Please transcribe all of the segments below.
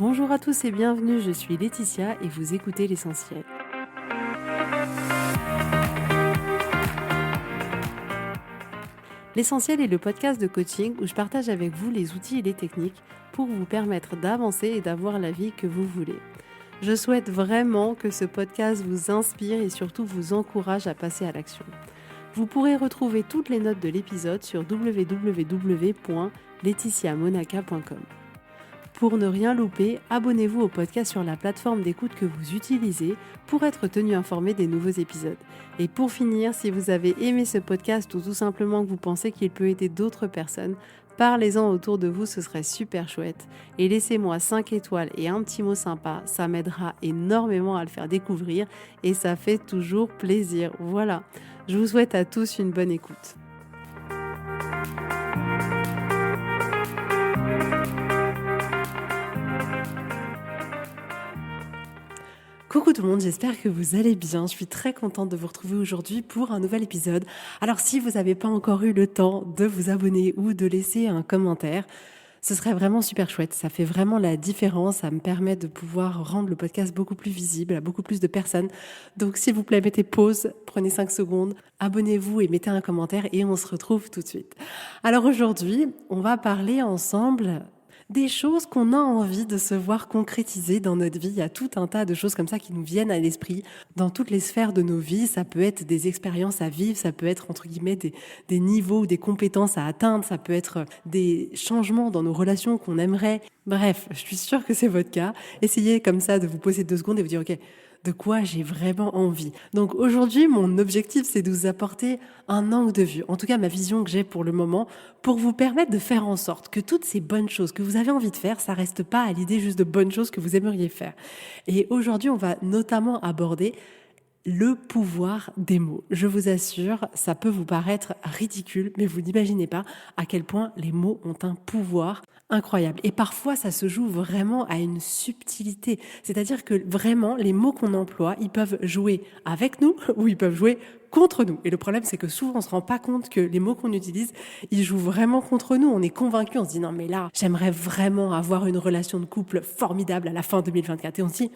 Bonjour à tous et bienvenue, je suis Laetitia et vous écoutez l'essentiel. L'essentiel est le podcast de coaching où je partage avec vous les outils et les techniques pour vous permettre d'avancer et d'avoir la vie que vous voulez. Je souhaite vraiment que ce podcast vous inspire et surtout vous encourage à passer à l'action. Vous pourrez retrouver toutes les notes de l'épisode sur www.laetitiamonaca.com. Pour ne rien louper, abonnez-vous au podcast sur la plateforme d'écoute que vous utilisez pour être tenu informé des nouveaux épisodes. Et pour finir, si vous avez aimé ce podcast ou tout simplement que vous pensez qu'il peut aider d'autres personnes, parlez-en autour de vous, ce serait super chouette. Et laissez-moi 5 étoiles et un petit mot sympa, ça m'aidera énormément à le faire découvrir et ça fait toujours plaisir. Voilà, je vous souhaite à tous une bonne écoute. Coucou tout le monde, j'espère que vous allez bien. Je suis très contente de vous retrouver aujourd'hui pour un nouvel épisode. Alors si vous n'avez pas encore eu le temps de vous abonner ou de laisser un commentaire, ce serait vraiment super chouette. Ça fait vraiment la différence. Ça me permet de pouvoir rendre le podcast beaucoup plus visible à beaucoup plus de personnes. Donc s'il vous plaît, mettez pause, prenez 5 secondes, abonnez-vous et mettez un commentaire et on se retrouve tout de suite. Alors aujourd'hui, on va parler ensemble des choses qu'on a envie de se voir concrétiser dans notre vie. Il y a tout un tas de choses comme ça qui nous viennent à l'esprit dans toutes les sphères de nos vies. Ça peut être des expériences à vivre, ça peut être entre guillemets des niveaux ou des compétences à atteindre, ça peut être des changements dans nos relations qu'on aimerait. Bref, je suis sûre que c'est votre cas. Essayez comme ça de vous poser 2 secondes et vous dire ok, de quoi j'ai vraiment envie. Donc aujourd'hui, mon objectif, c'est de vous apporter un angle de vue, en tout cas ma vision que j'ai pour le moment, pour vous permettre de faire en sorte que toutes ces bonnes choses que vous avez envie de faire, ça reste pas à l'idée juste de bonnes choses que vous aimeriez faire. Et aujourd'hui, on va notamment aborder le pouvoir des mots. Je vous assure, ça peut vous paraître ridicule, mais vous n'imaginez pas à quel point les mots ont un pouvoir incroyable. Et parfois, ça se joue vraiment à une subtilité. C'est-à-dire que vraiment, les mots qu'on emploie, ils peuvent jouer avec nous ou ils peuvent jouer contre nous. Et le problème, c'est que souvent, on se rend pas compte que les mots qu'on utilise, ils jouent vraiment contre nous. On est convaincu, on se dit non mais là, j'aimerais vraiment avoir une relation de couple formidable à la fin 2024. Et on se dit,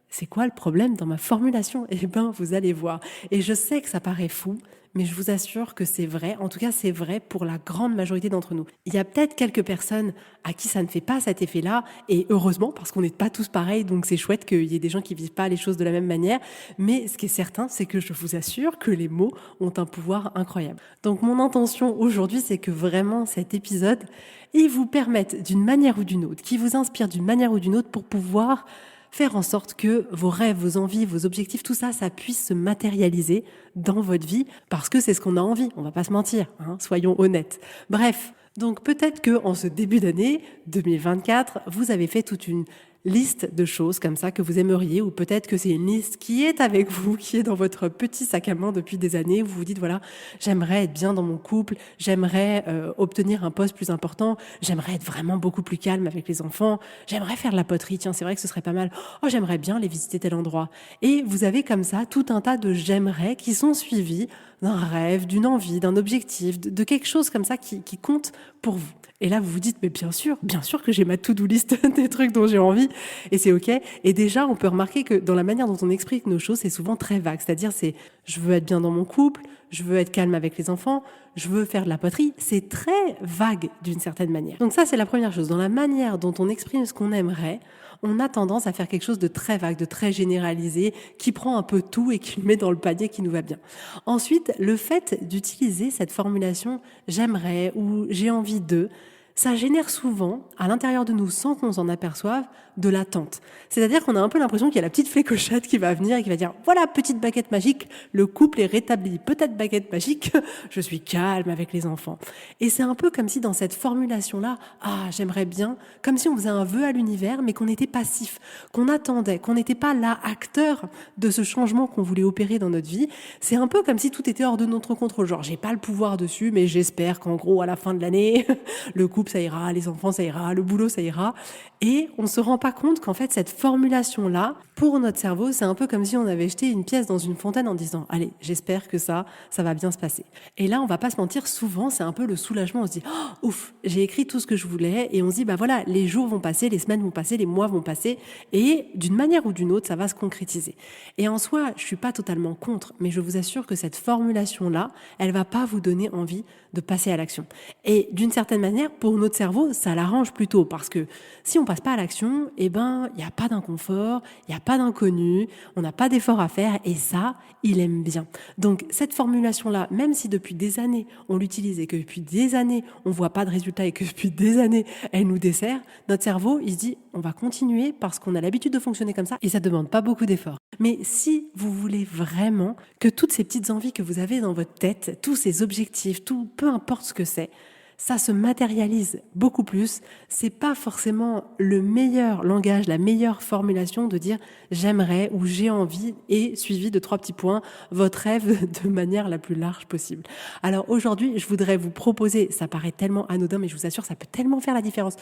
c'est quoi le problème dans ma formulation ? Eh bien, vous allez voir. Et je sais que ça paraît fou, mais je vous assure que c'est vrai. En tout cas, c'est vrai pour la grande majorité d'entre nous. Il y a peut-être quelques personnes à qui ça ne fait pas cet effet-là, et heureusement, parce qu'on n'est pas tous pareils, donc c'est chouette qu'il y ait des gens qui ne vivent pas les choses de la même manière. Mais ce qui est certain, c'est que je vous assure que les mots ont un pouvoir incroyable. Donc mon intention aujourd'hui, c'est que vraiment cet épisode, il vous permette d'une manière ou d'une autre, qui vous inspire d'une manière ou d'une autre pour pouvoir faire en sorte que vos rêves, vos envies, vos objectifs, tout ça, ça puisse se matérialiser dans votre vie parce que c'est ce qu'on a envie. On va pas se mentir, hein, soyons honnêtes. Bref, donc peut-être que en ce début d'année 2024, vous avez fait toute une liste de choses comme ça que vous aimeriez, ou peut-être que c'est une liste qui est avec vous, qui est dans votre petit sac à main depuis des années, où vous vous dites voilà, j'aimerais être bien dans mon couple, j'aimerais obtenir un poste plus important, j'aimerais être vraiment beaucoup plus calme avec les enfants, j'aimerais faire de la poterie, tiens c'est vrai que ce serait pas mal, oh j'aimerais bien aller visiter tel endroit. Et vous avez comme ça tout un tas de j'aimerais qui sont suivis d'un rêve, d'une envie, d'un objectif, de quelque chose comme ça qui compte pour vous. Et là, vous vous dites, mais bien sûr que j'ai ma to-do list des trucs dont j'ai envie, et c'est ok. Et déjà, on peut remarquer que dans la manière dont on explique nos choses, c'est souvent très vague. C'est-à-dire, c'est, je veux être bien dans mon couple, je veux être calme avec les enfants, je veux faire de la poterie. C'est très vague d'une certaine manière. Donc ça, c'est la première chose. Dans la manière dont on exprime ce qu'on aimerait, on a tendance à faire quelque chose de très vague, de très généralisé, qui prend un peu tout et qui le met dans le panier qui nous va bien. Ensuite, le fait d'utiliser cette formulation « j'aimerais » ou « j'ai envie de », ça génère souvent, à l'intérieur de nous, sans qu'on s'en aperçoive, de l'attente. C'est-à-dire qu'on a un peu l'impression qu'il y a la petite flécochette qui va venir et qui va dire « Voilà, petite baguette magique, le couple est rétabli. Peut-être baguette magique, je suis calme avec les enfants. » Et c'est un peu comme si dans cette formulation-là, « Ah, j'aimerais bien », comme si on faisait un vœu à l'univers, mais qu'on était passif, qu'on attendait, qu'on n'était pas là, acteur de ce changement qu'on voulait opérer dans notre vie. C'est un peu comme si tout était hors de notre contrôle. Genre, j'ai pas le pouvoir dessus, mais j'espère qu'en gros, à la fin de l'année, le couple, ça ira, les enfants, ça ira, le boulot, ça ira. Et on se rend pas pas compte qu'en fait, cette formulation-là, pour notre cerveau, c'est un peu comme si on avait jeté une pièce dans une fontaine en disant « Allez, j'espère que ça va bien se passer ». Et là, on va pas se mentir, souvent, c'est un peu le soulagement. On se dit oh, « Ouf, j'ai écrit tout ce que je voulais ». Et on se dit « Bah voilà, les jours vont passer, les semaines vont passer, les mois vont passer. » Et d'une manière ou d'une autre, ça va se concrétiser. Et en soi, je suis pas totalement contre, mais je vous assure que cette formulation-là, elle va pas vous donner envie de passer à l'action. Et d'une certaine manière, pour notre cerveau, ça l'arrange plutôt parce que si on passe pas à l'action, il n'y a pas d'inconfort, il n'y a pas d'inconnu, on n'a pas d'effort à faire et ça, il aime bien. Donc cette formulation-là, même si depuis des années on l'utilise et que depuis des années on voit pas de résultat et que depuis des années elle nous dessert, notre cerveau, il se dit on va continuer parce qu'on a l'habitude de fonctionner comme ça et ça demande pas beaucoup d'efforts. Mais si vous voulez vraiment que toutes ces petites envies que vous avez dans votre tête, tous ces objectifs, tout, peu importe ce que c'est, ça se matérialise beaucoup plus. C'est pas forcément le meilleur langage, la meilleure formulation de dire j'aimerais ou j'ai envie et suivi de 3 petits points, votre rêve de manière la plus large possible. Alors aujourd'hui, je voudrais vous proposer, ça paraît tellement anodin, mais je vous assure, ça peut tellement faire la différence.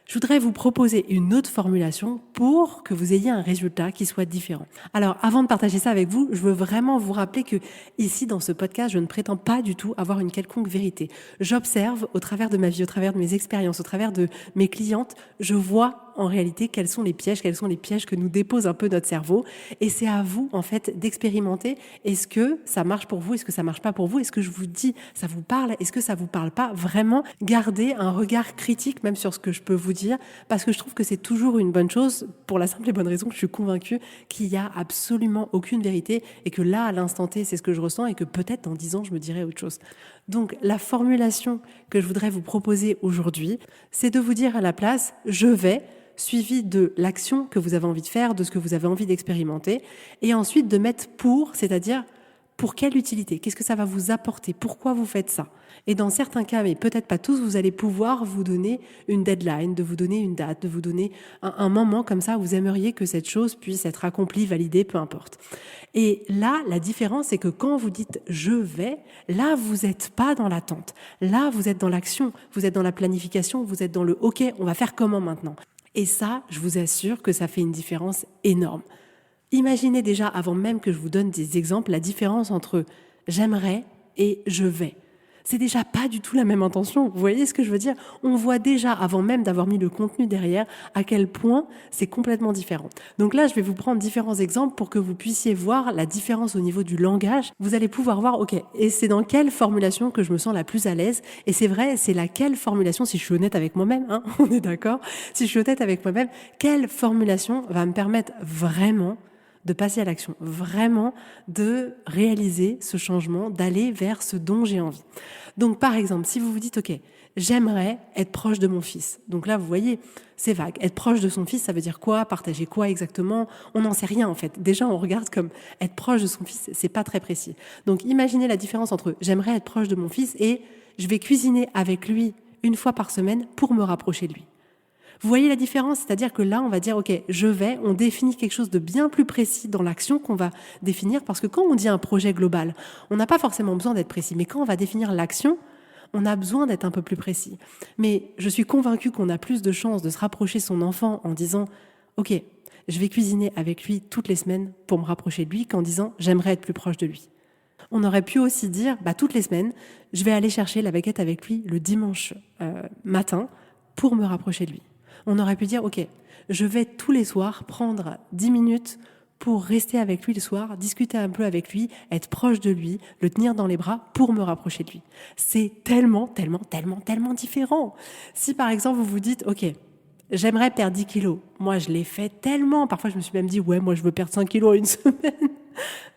Je voudrais vous proposer une autre formulation pour que vous ayez un résultat qui soit différent. Alors, avant de partager ça avec vous, je veux vraiment vous rappeler que ici, dans ce podcast, je ne prétends pas du tout avoir une quelconque vérité. J'observe au travers de ma vie, au travers de mes expériences, au travers de mes clientes, je vois en réalité quels sont les pièges que nous dépose un peu notre cerveau. Et c'est à vous, en fait, d'expérimenter. Est-ce que ça marche pour vous? Est-ce que ça marche pas pour vous? Est-ce que je vous dis, ça vous parle? Est-ce que ça vous parle pas? Vraiment, gardez un regard critique, même sur ce que je peux vous dire, parce que je trouve que c'est toujours une bonne chose, pour la simple et bonne raison que je suis convaincue qu'il y a absolument aucune vérité et que là, à l'instant T, c'est ce que je ressens et que peut-être dans 10 ans, je me dirais autre chose. Donc, la formulation que je voudrais vous proposer aujourd'hui, c'est de vous dire à la place, je vais, suivi de l'action que vous avez envie de faire, de ce que vous avez envie d'expérimenter, et ensuite de mettre pour, c'est-à-dire pour quelle utilité, qu'est-ce que ça va vous apporter, pourquoi vous faites ça. Et dans certains cas, mais peut-être pas tous, vous allez pouvoir vous donner une deadline, de vous donner une date, de vous donner un moment comme ça où vous aimeriez que cette chose puisse être accomplie, validée, peu importe. Et là, la différence, c'est que quand vous dites « je vais », là, vous n'êtes pas dans l'attente. Là, vous êtes dans l'action, vous êtes dans la planification, vous êtes dans le « ok, on va faire comment maintenant ?» Et ça, je vous assure que ça fait une différence énorme. Imaginez déjà, avant même que je vous donne des exemples, la différence entre « j'aimerais » et « je vais ». C'est déjà pas du tout la même intention. Vous voyez ce que je veux dire? On voit déjà, avant même d'avoir mis le contenu derrière, à quel point c'est complètement différent. Donc là, je vais vous prendre différents exemples pour que vous puissiez voir la différence au niveau du langage. Vous allez pouvoir voir, ok, et c'est dans quelle formulation que je me sens la plus à l'aise. Et c'est vrai, c'est laquelle formulation, si je suis honnête avec moi-même, hein, on est d'accord? Si je suis honnête avec moi-même, quelle formulation va me permettre vraiment de passer à l'action, vraiment de réaliser ce changement, d'aller vers ce dont j'ai envie. Donc par exemple, si vous vous dites, ok, j'aimerais être proche de mon fils. Donc là, vous voyez, c'est vague. Être proche de son fils, ça veut dire quoi? Partager quoi exactement? On n'en sait rien en fait. Déjà, on regarde comme être proche de son fils, c'est pas très précis. Donc imaginez la différence entre j'aimerais être proche de mon fils et je vais cuisiner avec lui une fois par semaine pour me rapprocher de lui. Vous voyez la différence? C'est-à-dire que là, on va dire, ok, on définit quelque chose de bien plus précis dans l'action qu'on va définir, parce que quand on dit un projet global, on n'a pas forcément besoin d'être précis, mais quand on va définir l'action, on a besoin d'être un peu plus précis. Mais je suis convaincue qu'on a plus de chances de se rapprocher de son enfant en disant, ok, je vais cuisiner avec lui toutes les semaines pour me rapprocher de lui, qu'en disant, j'aimerais être plus proche de lui. On aurait pu aussi dire, toutes les semaines, je vais aller chercher la baguette avec lui le dimanche matin pour me rapprocher de lui. On aurait pu dire, ok, je vais tous les soirs prendre 10 minutes pour rester avec lui le soir, discuter un peu avec lui, être proche de lui, le tenir dans les bras pour me rapprocher de lui. C'est tellement, tellement, tellement, tellement différent. Si par exemple vous vous dites, ok, j'aimerais perdre 10 kilos. Moi, je l'ai fait tellement. Parfois, je me suis même dit, ouais, moi, je veux perdre 5 kilos en une semaine.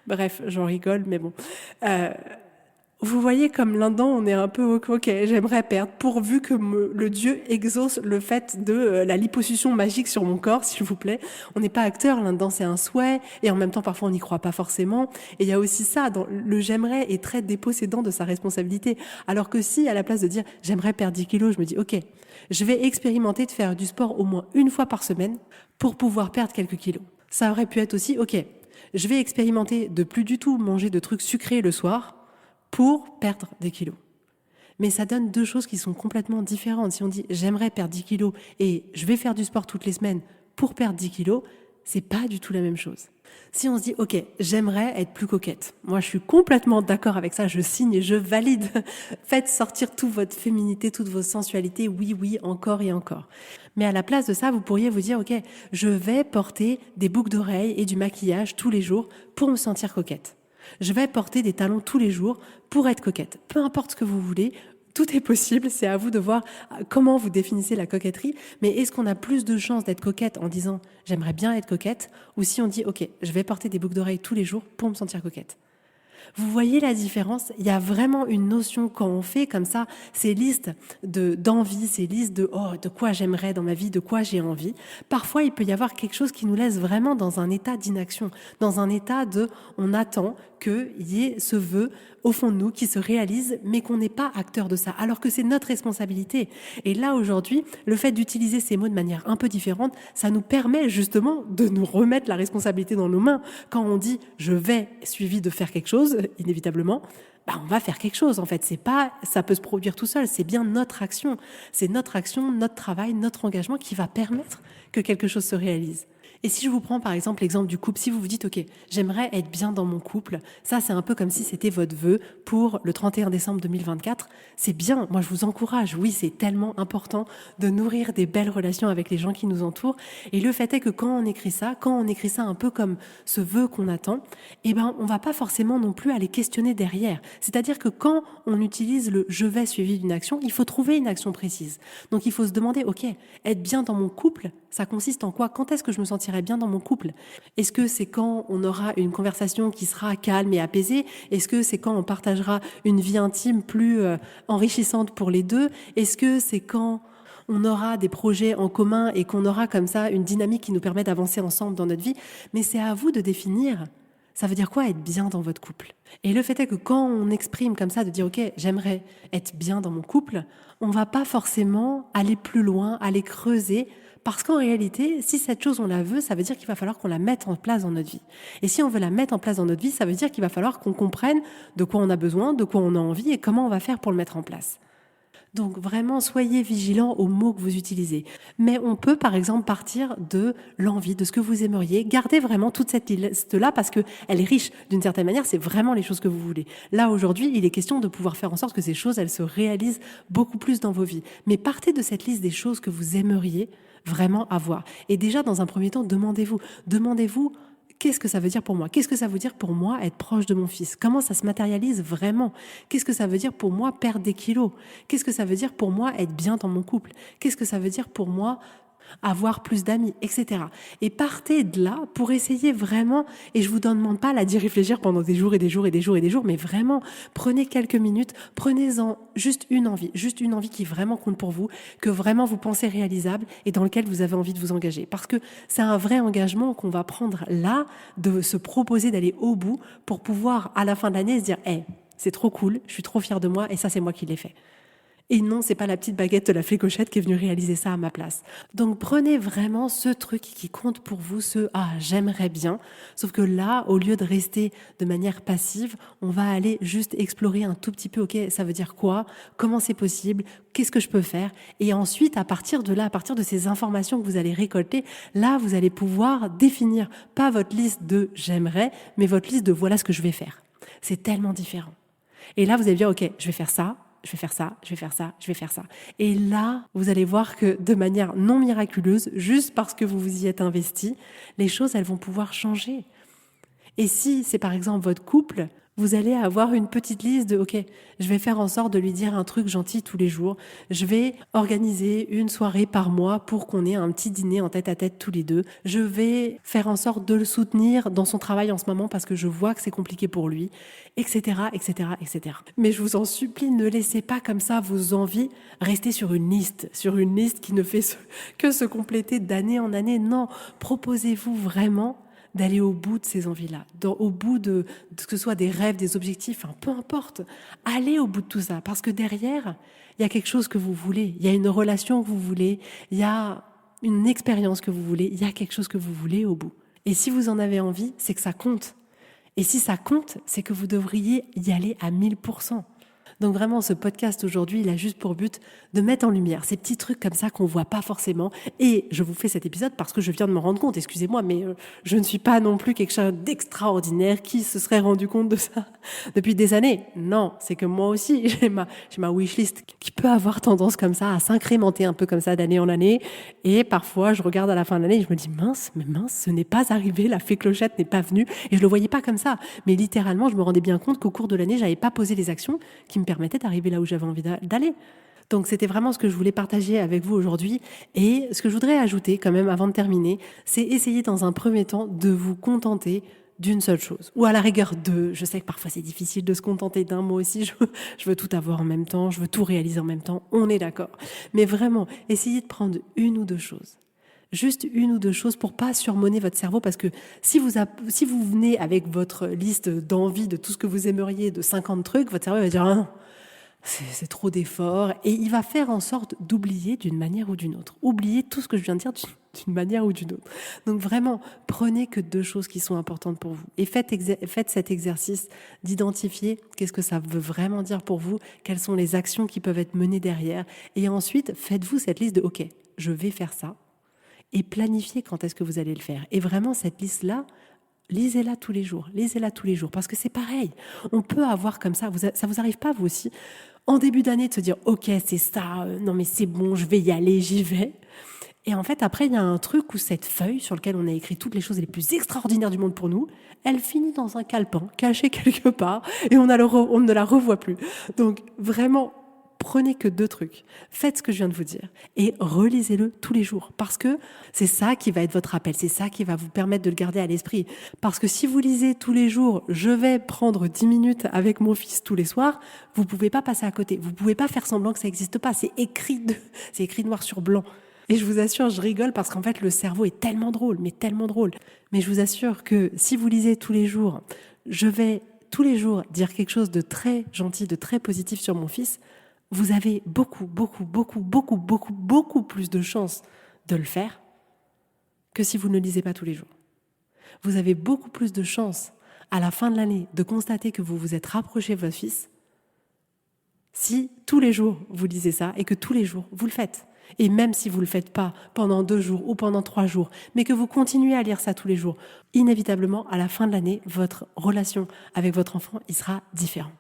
Bref, j'en rigole, mais bon. Vous voyez comme là-dedans, on est un peu, ok, j'aimerais perdre, pourvu que le Dieu exauce le fait de la liposuction magique sur mon corps, s'il vous plaît. On n'est pas acteur là-dedans, c'est un souhait, et en même temps, parfois, on n'y croit pas forcément. Et il y a aussi ça, le j'aimerais est très dépossédant de sa responsabilité. Alors que si, à la place de dire, j'aimerais perdre 10 kilos, je me dis, ok, je vais expérimenter de faire du sport au moins une fois par semaine pour pouvoir perdre quelques kilos. Ça aurait pu être aussi, ok, je vais expérimenter de plus du tout manger de trucs sucrés le soir, pour perdre des kilos. Mais ça donne deux choses qui sont complètement différentes. Si on dit « j'aimerais perdre 10 kilos et je vais faire du sport toutes les semaines pour perdre 10 kilos, c'est pas du tout la même chose. Si on se dit, ok, j'aimerais être plus coquette. Moi, je suis complètement d'accord avec ça. Je signe et je valide. Faites sortir toute votre féminité, toute votre sensualité. Oui, oui, encore et encore. Mais à la place de ça, vous pourriez vous dire, ok, je vais porter des boucles d'oreilles et du maquillage tous les jours pour me sentir coquette. Je vais porter des talons tous les jours pour être coquette. Peu importe ce que vous voulez, tout est possible, c'est à vous de voir comment vous définissez la coquetterie, mais est-ce qu'on a plus de chances d'être coquette en disant « j'aimerais bien être coquette » ou si on dit « ok, je vais porter des boucles d'oreilles tous les jours pour me sentir coquette ». Vous voyez la différence? Il y a vraiment une notion quand on fait comme ça ces listes d'envie, ces listes de quoi j'aimerais dans ma vie, de quoi j'ai envie. Parfois, il peut y avoir quelque chose qui nous laisse vraiment dans un état d'inaction, dans un état on attend qu'il y ait ce vœu au fond de nous qui se réalise, mais qu'on n'est pas acteur de ça, alors que c'est notre responsabilité. Et là, aujourd'hui, le fait d'utiliser ces mots de manière un peu différente, ça nous permet justement de nous remettre la responsabilité dans nos mains. Quand on dit « je vais » suivi de faire quelque chose, inévitablement, on va faire quelque chose en fait. C'est pas, ça peut se produire tout seul, c'est bien notre action. C'est notre action, notre travail, notre engagement qui va permettre que quelque chose se réalise. Et si je vous prends par exemple l'exemple du couple, si vous vous dites « ok, j'aimerais être bien dans mon couple », ça c'est un peu comme si c'était votre vœu pour le 31 décembre 2024. C'est bien, moi je vous encourage, oui c'est tellement important de nourrir des belles relations avec les gens qui nous entourent. Et le fait est que quand on écrit ça un peu comme ce vœu qu'on attend, on va pas forcément non plus aller questionner derrière. C'est-à-dire que quand on utilise le « je vais » suivi d'une action, il faut trouver une action précise. Donc il faut se demander « ok, être bien dans mon couple », ça consiste en quoi? Quand est-ce que je me sentirai bien dans mon couple? Est-ce que c'est quand on aura une conversation qui sera calme et apaisée? Est-ce que c'est quand on partagera une vie intime plus enrichissante pour les deux? Est-ce que c'est quand on aura des projets en commun et qu'on aura comme ça une dynamique qui nous permet d'avancer ensemble dans notre vie? Mais c'est à vous de définir. Ça veut dire quoi être bien dans votre couple? Et le fait est que quand on exprime comme ça, de dire « ok, j'aimerais être bien dans mon couple », on va pas forcément aller plus loin, aller creuser, parce qu'en réalité, si cette chose on la veut, ça veut dire qu'il va falloir qu'on la mette en place dans notre vie. Et si on veut la mettre en place dans notre vie, ça veut dire qu'il va falloir qu'on comprenne de quoi on a besoin, de quoi on a envie et comment on va faire pour le mettre en place. Donc vraiment, soyez vigilants aux mots que vous utilisez. Mais on peut par exemple partir de l'envie, de ce que vous aimeriez. Gardez vraiment toute cette liste-là parce qu'elle est riche. D'une certaine manière, c'est vraiment les choses que vous voulez. Là, aujourd'hui, il est question de pouvoir faire en sorte que ces choses, elles se réalisent beaucoup plus dans vos vies. Mais partez de cette liste des choses que vous aimeriez vraiment avoir. Et déjà, dans un premier temps, demandez-vous, qu'est-ce que ça veut dire pour moi? Qu'est-ce que ça veut dire pour moi être proche de mon fils? Comment ça se matérialise vraiment? Qu'est-ce que ça veut dire pour moi perdre des kilos? Qu'est-ce que ça veut dire pour moi être bien dans mon couple? Qu'est-ce que ça veut dire pour moi avoir plus d'amis, etc. Et partez de là pour essayer vraiment, et je vous demande pas là d'y réfléchir pendant des jours et des jours et des jours et des jours, mais vraiment, prenez quelques minutes, prenez-en juste une envie qui vraiment compte pour vous, que vraiment vous pensez réalisable et dans lequel vous avez envie de vous engager. Parce que c'est un vrai engagement qu'on va prendre là, de se proposer d'aller au bout pour pouvoir, à la fin de l'année, se dire « hey, c'est trop cool, je suis trop fière de moi et ça, c'est moi qui l'ai fait ». Et non, c'est pas la petite baguette de la flécochette qui est venue réaliser ça à ma place. Donc prenez vraiment ce truc qui compte pour vous, j'aimerais bien. Sauf que là, au lieu de rester de manière passive, on va aller juste explorer un tout petit peu, ok, ça veut dire quoi? Comment c'est possible? Qu'est-ce que je peux faire? Et ensuite, à partir de là, à partir de ces informations que vous allez récolter, là, vous allez pouvoir définir pas votre liste de j'aimerais, mais votre liste de voilà ce que je vais faire. C'est tellement différent. Et là, vous allez dire, ok, je vais faire ça. Je vais faire ça, je vais faire ça, je vais faire ça. Et là, vous allez voir que de manière non miraculeuse, juste parce que vous vous y êtes investi, les choses, elles vont pouvoir changer. Et si c'est par exemple votre couple, vous allez avoir une petite liste de « ok, je vais faire en sorte de lui dire un truc gentil tous les jours. Je vais organiser une soirée par mois pour qu'on ait un petit dîner en tête-à-tête tous les deux. Je vais faire en sorte de le soutenir dans son travail en ce moment parce que je vois que c'est compliqué pour lui, etc., etc., etc. » Mais je vous en supplie, ne laissez pas comme ça vos envies rester sur une liste qui ne fait que se compléter d'année en année. Non, proposez-vous vraiment d'aller au bout de ces envies-là, au bout de que ce soit des rêves, des objectifs, peu importe. Allez au bout de tout ça, parce que derrière, il y a quelque chose que vous voulez, il y a une relation que vous voulez, il y a une expérience que vous voulez, il y a quelque chose que vous voulez au bout. Et si vous en avez envie, c'est que ça compte. Et si ça compte, c'est que vous devriez y aller à 1000%. Donc vraiment, ce podcast aujourd'hui, il a juste pour but de mettre en lumière ces petits trucs comme ça qu'on voit pas forcément. Et je vous fais cet épisode parce que je viens de me rendre compte, excusez-moi, mais je ne suis pas non plus quelque chose d'extraordinaire qui se serait rendu compte de ça depuis des années. Non, c'est que moi aussi, j'ai ma wishlist qui peut avoir tendance comme ça à s'incrémenter un peu comme ça d'année en année. Et parfois, je regarde à la fin de l'année et je me dis mince, ce n'est pas arrivé, la fée Clochette n'est pas venue. Et je le voyais pas comme ça. Mais littéralement, je me rendais bien compte qu'au cours de l'année, j'avais pas posé les actions qui me permettait d'arriver là où j'avais envie d'aller. Donc c'était vraiment ce que je voulais partager avec vous aujourd'hui. Et ce que je voudrais ajouter quand même avant de terminer, c'est essayer dans un premier temps de vous contenter d'une seule chose. Ou à la rigueur deux. Je sais que parfois c'est difficile de se contenter d'un mot aussi. Je veux tout avoir en même temps, je veux tout réaliser en même temps. On est d'accord. Mais vraiment, essayez de prendre une ou deux choses. Juste une ou deux choses pour pas surmener votre cerveau, parce que si vous venez avec votre liste d'envie de tout ce que vous aimeriez, de 50 trucs, votre cerveau va dire ah non, c'est trop d'efforts, et il va faire en sorte d'oublier d'une manière ou d'une autre. Oublier tout ce que je viens de dire d'une manière ou d'une autre. Donc vraiment, prenez que deux choses qui sont importantes pour vous et faites cet exercice d'identifier qu'est-ce que ça veut vraiment dire pour vous, quelles sont les actions qui peuvent être menées derrière, et ensuite faites-vous cette liste de ok, je vais faire ça, et planifiez quand est-ce que vous allez le faire. Et vraiment, cette liste-là, lisez-la tous les jours, parce que c'est pareil. On peut avoir comme ça vous arrive pas, vous aussi, en début d'année, de se dire, ok, c'est ça, non mais c'est bon, je vais y aller, j'y vais. Et en fait, après, il y a un truc où cette feuille sur laquelle on a écrit toutes les choses les plus extraordinaires du monde pour nous, elle finit dans un calepin, caché quelque part, et on ne la revoit plus. Donc, vraiment, prenez que deux trucs. Faites ce que je viens de vous dire et relisez-le tous les jours, parce que c'est ça qui va être votre rappel, c'est ça qui va vous permettre de le garder à l'esprit. Parce que si vous lisez tous les jours, je vais prendre 10 minutes avec mon fils tous les soirs, vous pouvez pas passer à côté. Vous pouvez pas faire semblant que ça n'existe pas. C'est écrit noir sur blanc. Et je vous assure, je rigole parce qu'en fait, le cerveau est tellement drôle, mais tellement drôle. Mais je vous assure que si vous lisez tous les jours, je vais tous les jours dire quelque chose de très gentil, de très positif sur mon fils, vous avez beaucoup plus de chances de le faire que si vous ne lisez pas tous les jours. Vous avez beaucoup plus de chances à la fin de l'année de constater que vous vous êtes rapproché de votre fils si tous les jours vous lisez ça et que tous les jours vous le faites. Et même si vous ne le faites pas pendant 2 jours ou pendant 3 jours, mais que vous continuez à lire ça tous les jours, inévitablement, à la fin de l'année, votre relation avec votre enfant, il sera différent.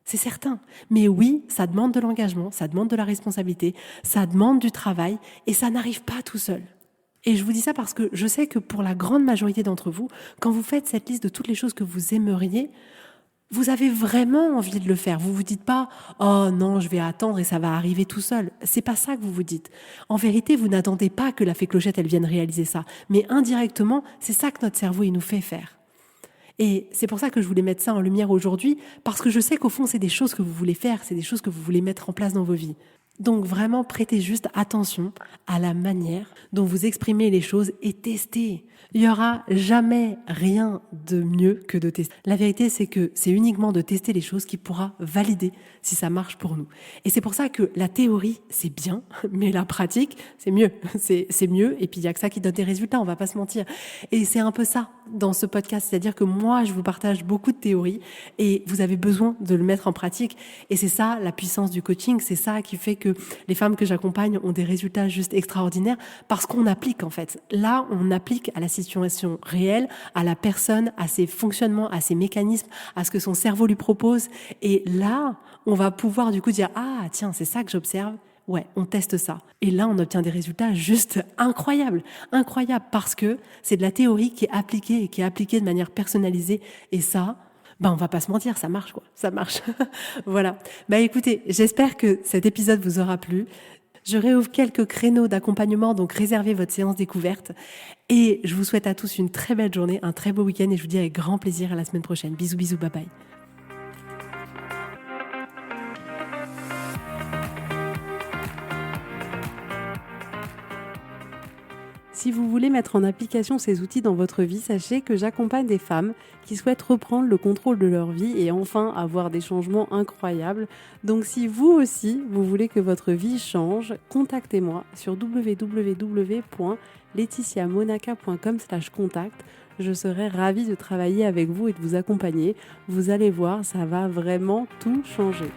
C'est certain. Mais oui, ça demande de l'engagement, ça demande de la responsabilité, ça demande du travail, et ça n'arrive pas tout seul. Et je vous dis ça parce que je sais que pour la grande majorité d'entre vous, quand vous faites cette liste de toutes les choses que vous aimeriez, vous avez vraiment envie de le faire. Vous vous dites pas « Oh non, je vais attendre et ça va arriver tout seul ». C'est pas ça que vous vous dites. En vérité, vous n'attendez pas que la fée Clochette, elle vienne réaliser ça. Mais indirectement, c'est ça que notre cerveau, il nous fait faire. Et c'est pour ça que je voulais mettre ça en lumière aujourd'hui, parce que je sais qu'au fond, c'est des choses que vous voulez faire, c'est des choses que vous voulez mettre en place dans vos vies. Donc vraiment, prêtez juste attention à la manière dont vous exprimez les choses et testez. Il n'y aura jamais rien de mieux que de tester. La vérité, c'est que c'est uniquement de tester les choses qui pourra valider si ça marche pour nous. Et c'est pour ça que la théorie, c'est bien, mais la pratique, c'est mieux. C'est mieux, et puis il n'y a que ça qui donne des résultats, on va pas se mentir. Et c'est un peu ça dans ce podcast, c'est-à-dire que moi, je vous partage beaucoup de théories et vous avez besoin de le mettre en pratique. Et c'est ça, la puissance du coaching, c'est ça qui fait que les femmes que j'accompagne ont des résultats juste extraordinaires, parce qu'on applique en fait. Là, on applique à la situation réelle, à la personne, à ses fonctionnements, à ses mécanismes, à ce que son cerveau lui propose. Et là, on va pouvoir du coup dire « Ah, tiens, c'est ça que j'observe ». Ouais, on teste ça. Et là, on obtient des résultats juste incroyables. Incroyables, parce que c'est de la théorie qui est appliquée et qui est appliquée de manière personnalisée. Et ça, on va pas se mentir, ça marche quoi. Ça marche. Voilà. Écoutez, j'espère que cet épisode vous aura plu. Je réouvre quelques créneaux d'accompagnement, donc réservez votre séance découverte. Et je vous souhaite à tous une très belle journée, un très beau week-end, et je vous dis avec grand plaisir à la semaine prochaine. Bisous, bisous, bye bye. Si vous voulez mettre en application ces outils dans votre vie, sachez que j'accompagne des femmes qui souhaitent reprendre le contrôle de leur vie et enfin avoir des changements incroyables. Donc si vous aussi, vous voulez que votre vie change, contactez-moi sur www.laetitiamonaca.com/contact. Je serai ravie de travailler avec vous et de vous accompagner. Vous allez voir, ça va vraiment tout changer.